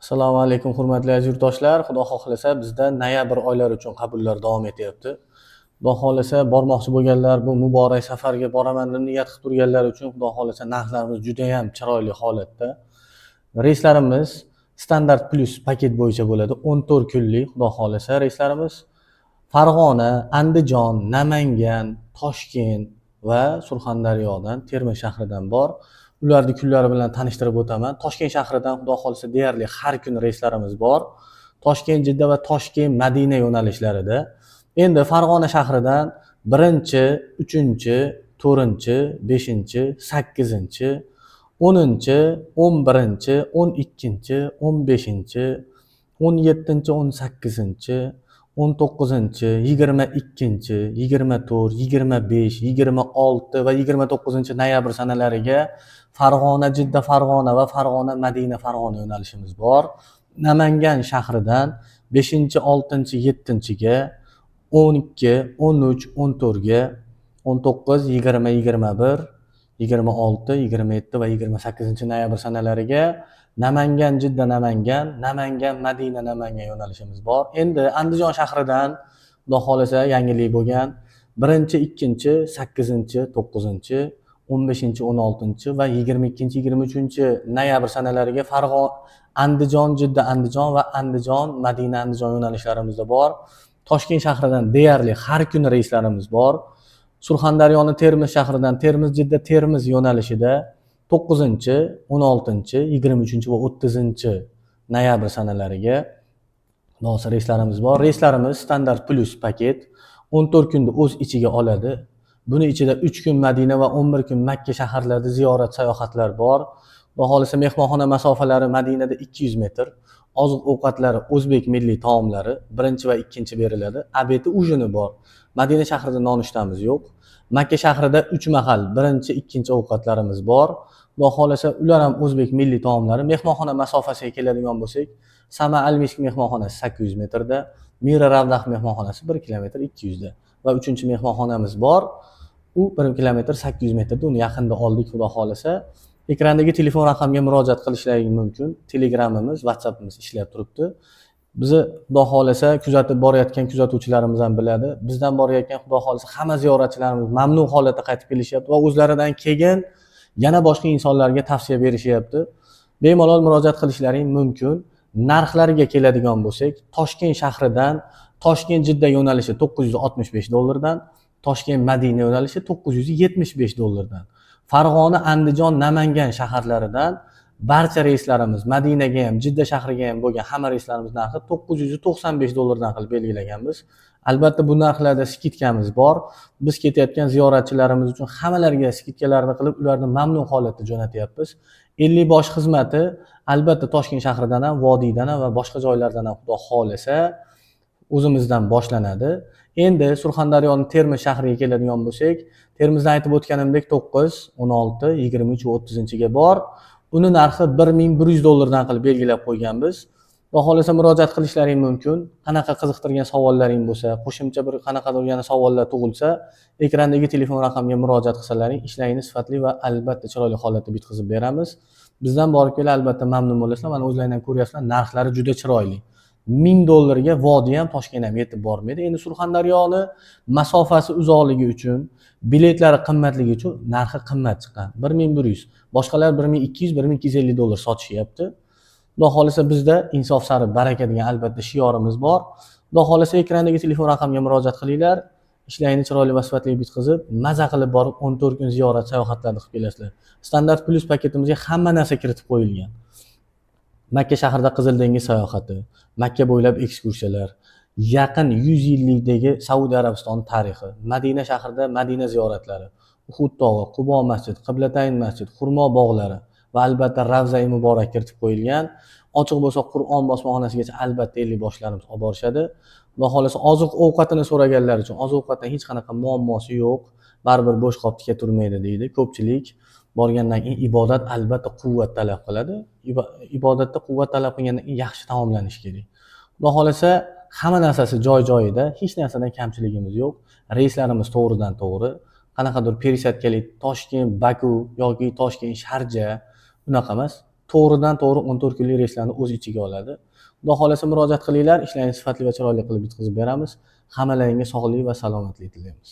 Assalomu alaykum hurmatli aziz yurtdoshlar. Xudo xohlasa bizda noyabr oylari uchun qabullar davom etyapti. Xudo xohlasa bormoqchi bo'lganlar, bu muborak safarga boraman deb niyat qilib turganlar uchun xudo xohlasa narxlarimiz juda ham chiroyli holatda. Reyslarimiz standart plus paket bo'yicha bo'ladi. 14 kunlik xudo xohlasa reyslarimiz Farg'ona, Andijon, Namangan, Toshkent va Surxondaryodan, Termiz shahridan bor. Ularning kunlari bilan tanishtirib o'taman. Toshkent shahridan xudo xolisa deyarli har kun reyslarimiz bor. Toshkent, Jidda va Toshkent, Madina yo'nalishlarida. Endi Farg'ona shahridan 1-chi, 3-chi, 4-chi, 5-chi, 8-chi, 10-chi, 11-chi, 12-chi, 15-chi, 17-chi, 18-chi, 19-chi, 22-chi, 24, 25, 26 va 29 noyabr sanalariga Farg'ona, Jidda, Farg'ona va Farg'ona, Madina, Farg'ona yo'nalishimiz bor. Namangan shahridan 5-chi, 6-chi, 7-chiga, 12, 13, 14 ga, 19, 20, 21, 26, 27 va 28 noyabr sanalariga Namangan, Jidda, Namangan, Namangan, Madina, Namangan yo'nalishimiz bor. Endi Andijon shahridan xudo xolasa yangilik bo'lgan 1-chi, 2-chi, 8-chi, 9-chi, 15-chi, 16-chi va 22-chi, 23-chi noyabr sanalariga Andijon, Jidda, Andijon va Andijon, Madina, Andijon yo'nalishlarimizda bor. Toshkent shahridan deyarli har kun reyslarimiz bor. Surxondaryoni Termiz shahridan Termiz, Jidda, Termiz yo'nalishida 9-chi, 16-chi, 23-chi va 30-chi noyabr sanalariga reyslarimiz bor. Reyslarimiz standart plus paket 14 kunni o'z ichiga oladi. Buni ichida 3 kun Madina va 11 kun Makka shaharlarida ziyorat sayohatlar bor. Xudo xolisa mehmonxona masofalari Madinada 200 metr. Oziq-ovqatlari o'zbek milliy taomlari 1-chi va 2-chi beriladi. Obedi ujini bor. Madina shahrida nonushtamiz yo'q. Makka shahrida 3 mahal 1-chi, 2-chi ovqatlarimiz bor. Xudo xolasa ular ham o'zbek milliy taomlari. Mehmonxona masofasiga keladigan bo'lsak, Sama Al-Misk mehmonxonasi 800 metrda, Mira Ravdah mehmonxonasi 1 kilometr 200 da va 3-chi mehmonxonamiz bor. U 1 kilometr 800 metrda, uni yaqinda oldik xudo xolasa. Ekrandagi telefon raqamga murojaat qilishlaringiz mumkin. Telegramimiz, WhatsAppimiz ishlab turibdi. Bizni xudo xolasa kuzatib borayotgan kuzatuvchilarimiz ham biladi. Bizdan borayotgan xudo xolasa hamma ziyoratchilarimiz mamnun holatda qaytib kelishyapti va o'zlaridan keyin yana boshqa insonlarga tavsiya berishyapti. Bemalol murojaat qilishlaring mumkin. Narxlarga keladigan bo'lsak, Toshkent shahridan Toshkent Jidda yo'nalishi $965 dan, Toshkent Madina yo'nalishi $975 dan. Farg'ona, Andijon, Namangan shaharlaridan barcha reyslarimiz Madinaga ham, Jidda shahriga ham bo'lgan hamma reyslarimiz narxi $995 dan qilib belgilaganmiz. Albatta bu narxlarda skidkamiz bor. Biz ketayotgan ziyoratchilarimiz uchun hammalariga skidkalarni qilib, ularni mamnun holatda jo'natyapmiz. 50 bosh xizmati albatta Toshkent shahridan ham, vodiydan ham va boshqa joylardan ham xudo xolasa o'zimizdan boshlanadi. Endi Surxondaryoning Termiz shahriga keladigan bo'lsak, Termizdan aytib o'tganimdek 9, 16, 23 va 30-chiga bor. Uni narxi $1100 dan qilib belgilab qo'yganmiz. Xudo xolasa murojaat qilishlaring mumkin. Qanaqa qiziqtirgan savollaring bo'lsa, qo'shimcha bir qanaqadir yana savollar tug'ilsa, ekrandagi telefon raqamga murojaat qilsalaring, ishlaringiz sifatli va albatta chiroyli holatda bitkazib beramiz. Bizdan borib kelib albatta mamnun bo'lasizlar. Mana o'zlaringizdan ko'ryapsizlar, narxlari juda chiroyli. $1000 ga Vodiy ham, Toshkent ham yetib bormaydi. Endi Surxondaryoni masofasi uzoqligi uchun, biletlari qimmatligi uchun narxi qimmat chiqqan. 1100. Boshqalar $1200, $1250 sotishyapti. Xudo xolasa bizda insof sari baraka degan albatta shiorimiz bor. Xudo xolasa ekrandagi telefon raqamga murojaat qilinglar. Ishlaringizni chiroyli va sifatli bitkazib, maza qilib borib 14 kun ziyorat sayohatlarni qilib kelasizlar. Standart plus paketimizga hamma narsa kiritib qo'yilgan. Makka shahrida Qizil dengiz sayohati, Makka bo'ylab ekskursiyalar, yaqin 100 yillikdagi Saudiya Arabistoni tarixi, Madina shahrida Madina ziyoratlari, Uhud tog'i, Qubo masjid, Qiblatayn masjid, Xurmo bog'lari va albatta Ravza-i Muborak kiritib qo'yilgan. Ochiq bo'lsa Qur'on bosmaxonasigacha albatta 50 boshlarimiz olib borishadi. Xudo xolasa oziq-ovqatini so'raganlar uchun oziq-ovqatdan hech qanaqa muammosi yo'q. Baribir bo'sh qop tika turmaydi deydi ko'pchilik. Borgandan keyin ibodat albatta quvvat talab qiladi. Ibodatda quvvat talab qilgandan keyin yaxshi taomlanish kerak. Xudo xolasa hamma narsasi joy-joyida, hech narsadan kamchiligimiz yo'q. Reyslarimiz to'g'ridan to'g'ri. Qanaqadir perisatkalik Toshkent, Baku yoki Toshkent, Sharja unaqa emas. to'g'ridan to'g'ri 14 kunlik reyslarni o'z ichiga oladi. Xudo xolasa murojaat qilinglar, ishlaringizni sifatli va chiroyli qilib bitkazib beramiz. Hammalaringga sog'lik va salomatlik tilaymiz.